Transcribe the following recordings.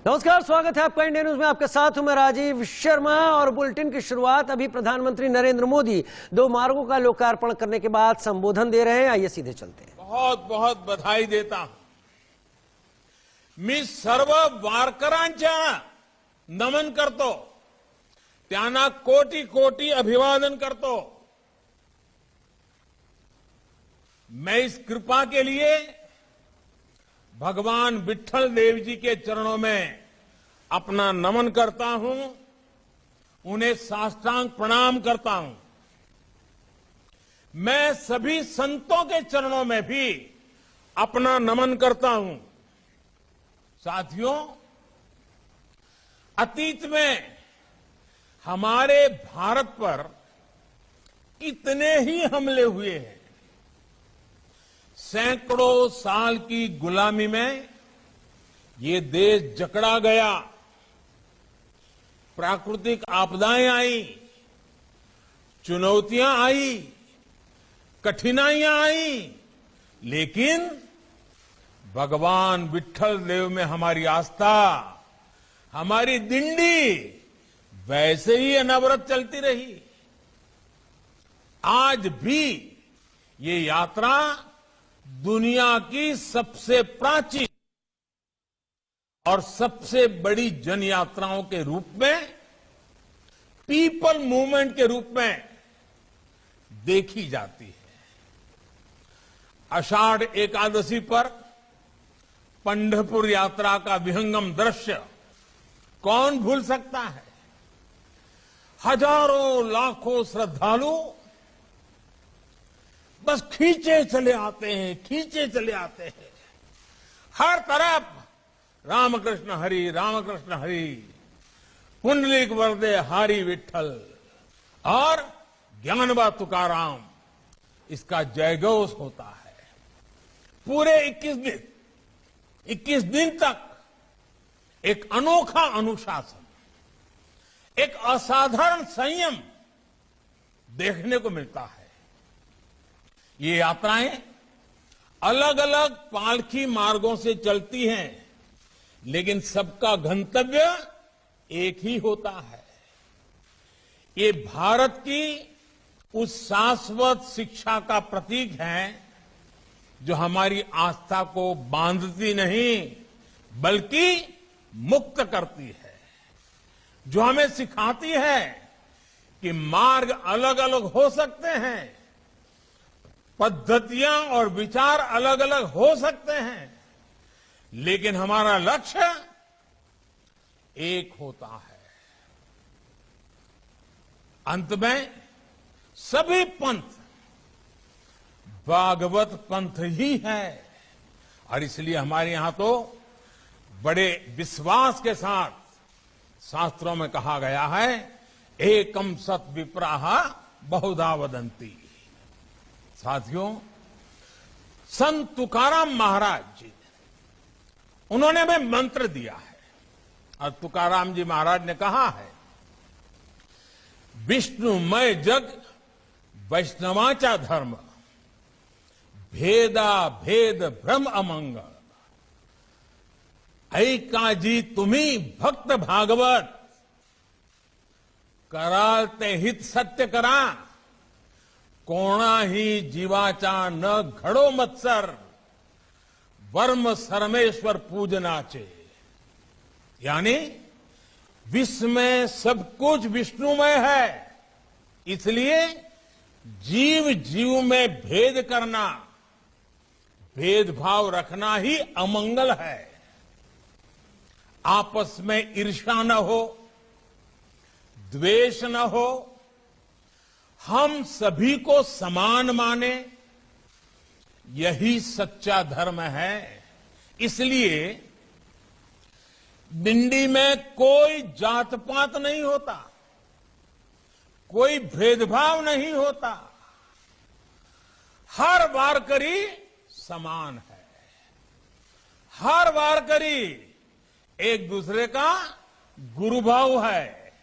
नमस्कार, स्वागत है आपका इंडिया न्यूज में। आपके साथ हूं मैं राजीव शर्मा और बुलेटिन की शुरुआत अभी प्रधानमंत्री नरेंद्र मोदी 2 मार्गों का लोकार्पण करने के बाद संबोधन दे रहे हैं। आइए सीधे चलते हैं। बहुत बहुत बधाई देता हूं। मी सर्व वारकऱ्यांच्या नमन करतो, त्यांना कोटी कोटी अभिवादन करतो। मैं इस कृपा के लिए भगवान विट्ठल देव जी के चरणों में अपना नमन करता हूं, उन्हें साष्टांग प्रणाम करता हूं। मैं सभी संतों के चरणों में भी अपना नमन करता हूं। साथियों, अतीत में हमारे भारत पर कितने ही हमले हुए हैं। सैकड़ों साल की गुलामी में ये देश जकड़ा गया, प्राकृतिक आपदाएं आई, चुनौतियां आई, कठिनाइयां आई, लेकिन भगवान विट्ठल देव में हमारी आस्था, हमारी दिंडी वैसे ही अनवरत चलती रही। आज भी ये यात्रा दुनिया की सबसे प्राचीन और सबसे बड़ी जन यात्राओं के रूप में, पीपल मूवमेंट के रूप में देखी जाती है। आषाढ़ एकादशी पर पंढरपुर यात्रा का विहंगम दृश्य कौन भूल सकता है। हजारों लाखों श्रद्धालु बस खींचे चले आते हैं, खींचे चले आते हैं। हर तरफ रामकृष्ण हरि, पुंडलिक वरदे हरि विट्ठल और ज्ञानबा तुकाराम, इसका जयघोष होता है। पूरे 21 दिन तक एक अनोखा अनुशासन, एक असाधारण संयम देखने को मिलता है। ये यात्राएं अलग अलग पालकी मार्गों से चलती हैं, लेकिन सबका गंतव्य एक ही होता है। ये भारत की उस शाश्वत शिक्षा का प्रतीक है जो हमारी आस्था को बांधती नहीं बल्कि मुक्त करती है, जो हमें सिखाती है कि मार्ग अलग अलग हो सकते हैं, पद्धतियां और विचार अलग अलग हो सकते हैं, लेकिन हमारा लक्ष्य एक होता है। अंत में सभी पंथ भागवत पंथ ही है, और इसलिए हमारे यहां तो बड़े विश्वास के साथ शास्त्रों में कहा गया है, एकम सत विप्राह बहुधा वदंती। साथियों, संत तुकाराम महाराज जी, उन्होंने हमें मंत्र दिया है, और तुकाराम जी महाराज ने कहा है, विष्णुमय जग वैष्णवाचा धर्म, भेदा भेद भ्रम अमंगल, ऐकाजी तुम्ही भक्त भागवत, कराल ते हित सत्य करा, कोणाही जीवाचा न घडो मत्सर, वर्म सरमेश्वर पूजनाचे। यानी विश्व में सब कुछ विष्णुमय है, इसलिए जीव जीव में भेद करना, भेदभाव रखना ही अमंगल है। आपस में ईर्ष्या न हो, द्वेष न हो, हम सभी को समान माने, यही सच्चा धर्म है। इसलिए दिंडी में कोई जात पात नहीं होता, कोई भेदभाव नहीं होता, हर वारकरी समान है, हर वारकरी एक दूसरे का गुरु भाव है,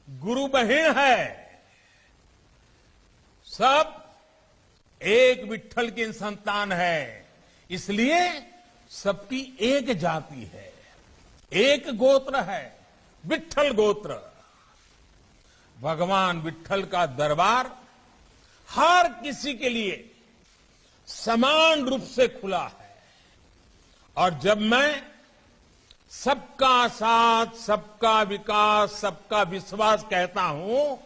गुरु बहन है। सब एक विट्ठल की संतान है, इसलिए सबकी एक जाति है। एक गोत्र है, विठ्ठल गोत्र। भगवान विठ्ठल का दरबार हर किसी के लिए समान रूप से खुला है। और जब मैं सबका साथ, सबका विकास, सबका विश्वास कहता हूं,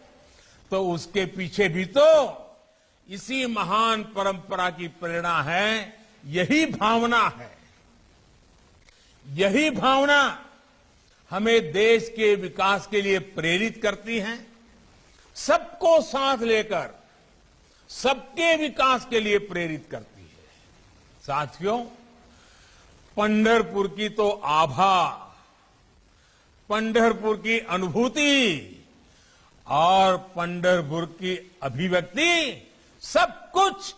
तो उसके पीछे भी तो इसी महान परंपरा की प्रेरणा है, यही भावना है। यही भावना हमें देश के विकास के लिए प्रेरित करती है। सबको साथ लेकर सबके विकास के लिए प्रेरित करती है। साथियों, पंढरपुर की तो आभा, पंढरपुर की अनुभूति और पंढरपुर की अभिव्यक्ति सब कुछ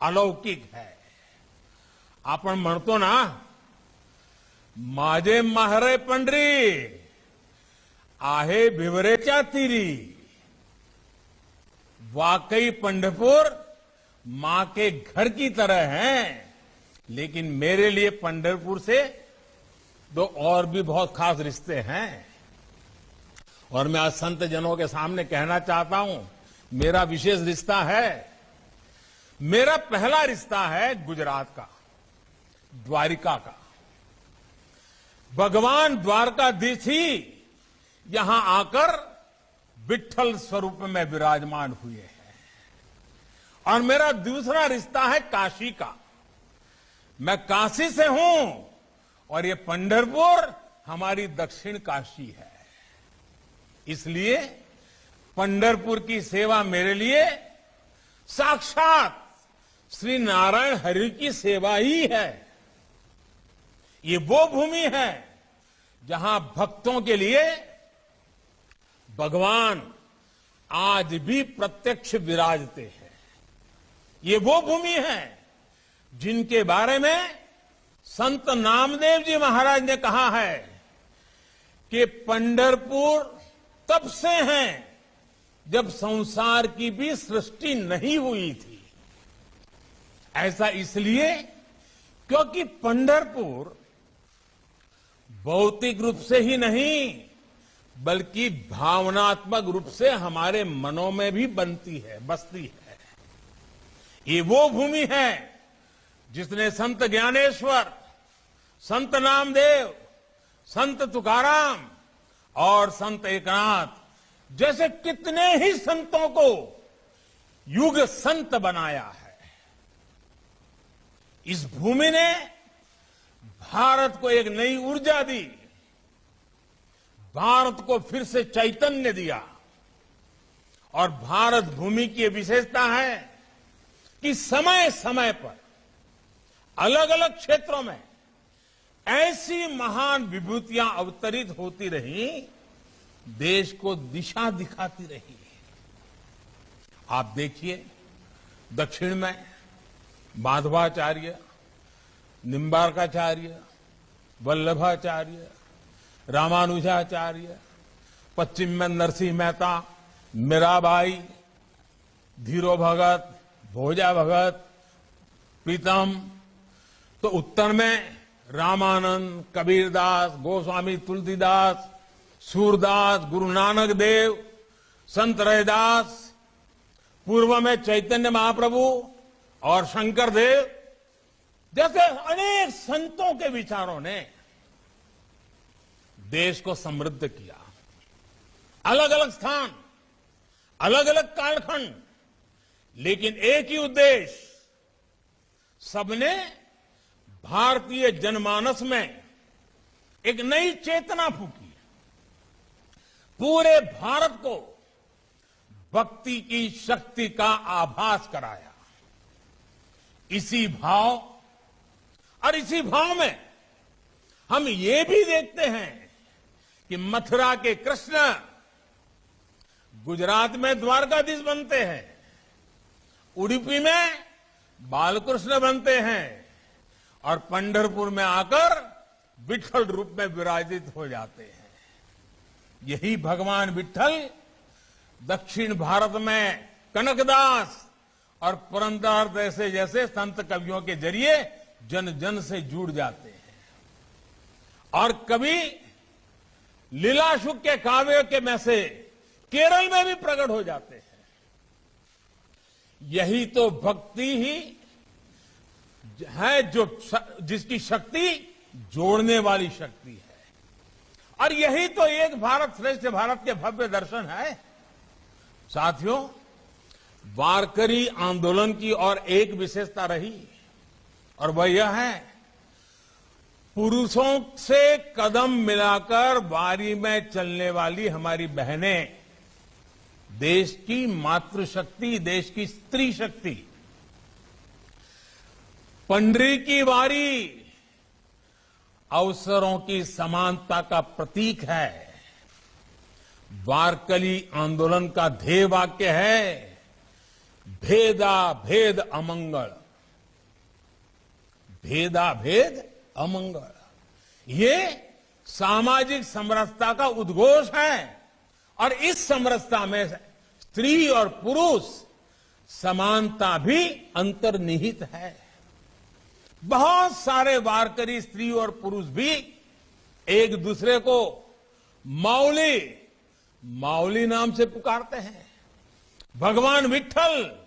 अलौकिक है। आपण म्हणतो ना, माझे माहरे पंढरी आहे भिवरेच्या तीरी। वाकई पंढरपुर मां के घर की तरह है, लेकिन मेरे लिए पंढरपुर से दो और भी बहुत खास रिश्ते हैं। और मैं आज संत जनों के सामने कहना चाहता हूं, मेरा विशेष रिश्ता है। मेरा पहला रिश्ता है गुजरात का, द्वारिका का। भगवान द्वारकाधीश ही यहां आकर विठ्ठल स्वरूप में विराजमान हुए हैं। और मेरा दूसरा रिश्ता है काशी का। मैं काशी से हूं और ये पंढरपुर हमारी दक्षिण काशी है। इसलिए पंढरपुर की सेवा मेरे लिए साक्षात श्री नारायण हरि की सेवा ही है। ये वो भूमि है जहां भक्तों के लिए भगवान आज भी प्रत्यक्ष विराजते हैं। ये वो भूमि है जिनके बारे में संत नामदेव जी महाराज ने कहा है कि पंढरपुर तब से हैं जब संसार की भी सृष्टि नहीं हुई थी। ऐसा इसलिए क्योंकि पंढरपुर भौतिक रूप से ही नहीं, बल्कि भावनात्मक रूप से हमारे मनों में भी बसती है। ये वो भूमि है जिसने संत ज्ञानेश्वर, संत नामदेव, संत तुकाराम और संत एकनाथ जैसे कितने ही संतों को युग संत बनाया है। इस भूमि ने भारत को एक नई ऊर्जा दी, भारत को फिर से चैतन्य दिया। और भारत भूमि की विशेषता है कि समय समय पर अलग अलग क्षेत्रों में ऐसी महान विभूतियां अवतरित होती रही, देश को दिशा दिखाती रही। आप देखिए, दक्षिण में माधवाचार्य, निम्बार्काचार्य, वल्लभाचार्य, रामानुजाचार्य, पश्चिम में नरसिंह मेहता, मीराबाई, धीरो भगत, भोजा भगत, प्रीतम। तो उत्तर में रामानंद, कबीरदास, गोस्वामी तुलसीदास, सूरदास, गुरु नानक देव, संत रैदास। पूर्व में चैतन्य महाप्रभु और शंकर देव जैसे अनेक संतों के विचारों ने देश को समृद्ध किया। अलग अलग स्थान, अलग अलग कालखंड, लेकिन एक ही उद्देश्य, सबने भारतीय जनमानस में एक नई चेतना फूकी, पूरे भारत को भक्ति की शक्ति का आभास कराया। इसी भाव और इसी भाव में हम ये भी देखते हैं कि मथुरा के कृष्ण गुजरात में द्वारकाधीश बनते हैं, उडुपी में बालकृष्ण बनते हैं और पंढरपुर में आकर विठ्ठल रूप में विराजित हो जाते हैं। यही भगवान विठ्ठल दक्षिण भारत में कनकदास और पुरंदरदास जैसे संत कवियों के जरिए जन जन से जुड़ जाते हैं और कभी लीलाशुक के काव्य के में से केरल में भी प्रकट हो जाते हैं। यही तो भक्ति ही है जो जिसकी शक्ति जोड़ने वाली शक्ति है, और यही तो एक भारत श्रेष्ठ भारत के भव्य दर्शन है। साथियों, वारकरी आंदोलन की और एक विशेषता रही, और वह यह है, पुरुषों से कदम मिलाकर वारी में चलने वाली हमारी बहनें देश की मातृशक्ति, देश की स्त्री शक्ति। पंडरी की वारी अवसरों की समानता का प्रतीक है। वारकरी आंदोलन का ध्येय वाक्य है, भेदा भेद अमंगल, भेदा भेद अमंगल। ये सामाजिक समरसता का उद्घोष है, और इस समरसता में स्त्री और पुरुष समानता भी अंतर्निहित है। बहुत सारे वारकरी स्त्री और पुरुष भी एक दूसरे को माउली, माउली नाम से पुकारते हैं। भगवान विट्ठल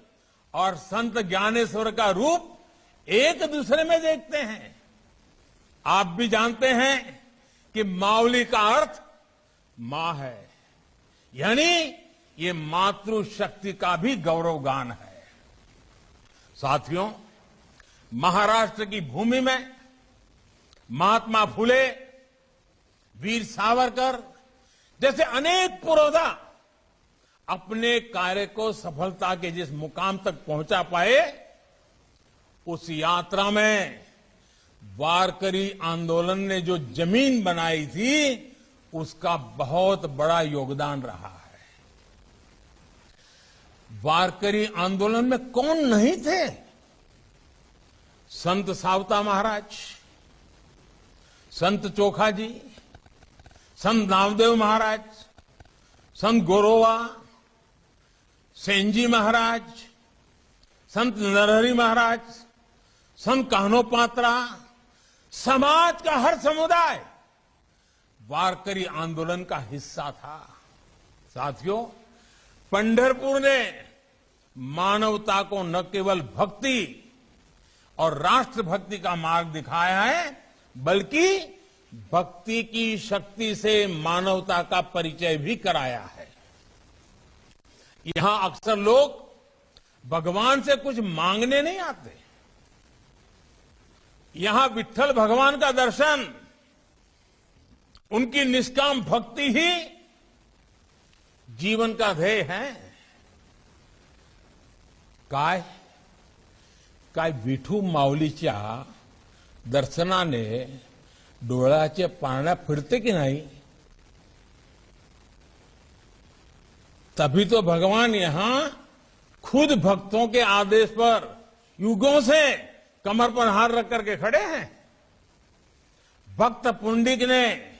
और संत ज्ञानेश्वर का रूप एक दूसरे में देखते हैं। आप भी जानते हैं कि माउली का अर्थ मां है, यानी ये मातृशक्ति का भी गौरवगान है। साथियों, महाराष्ट्र की भूमि में महात्मा फुले, वीर सावरकर जैसे अनेक पुरोधा अपने कार्य को सफलता के जिस मुकाम तक पहुंचा पाए, उस यात्रा में वारकरी आंदोलन ने जो जमीन बनाई थी, उसका बहुत बड़ा योगदान रहा है। वारकरी आंदोलन में कौन नहीं थे? संत सावता महाराज, संत चोखा जी, संत नामदेव महाराज, संत गोरोवा, सेंजी महाराज, संत नरहरि महाराज, संत कान्होपात्रा, समाज का हर समुदाय वारकरी आंदोलन का हिस्सा था। साथियों, पंढरपुर ने मानवता को न केवल भक्ति और राष्ट्रभक्ति का मार्ग दिखाया है, बल्कि भक्ति की शक्ति से मानवता का परिचय भी कराया है। यहां अक्सर लोग भगवान से कुछ मांगने नहीं आते। यहां विट्ठल भगवान का दर्शन, उनकी निष्काम भक्ति ही जीवन का ध्येय है। काय विठू माऊलीच्या दर्शनाने डोळ्याचे पारण्या फिरते की नहीं? तभी तो भगवान यहां खुद भक्तों के आदेश पर युगों से कमर पर हाथ रख करके खड़े हैं। भक्त पुंडिक ने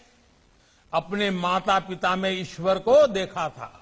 अपने माता पिता में ईश्वर को देखा था,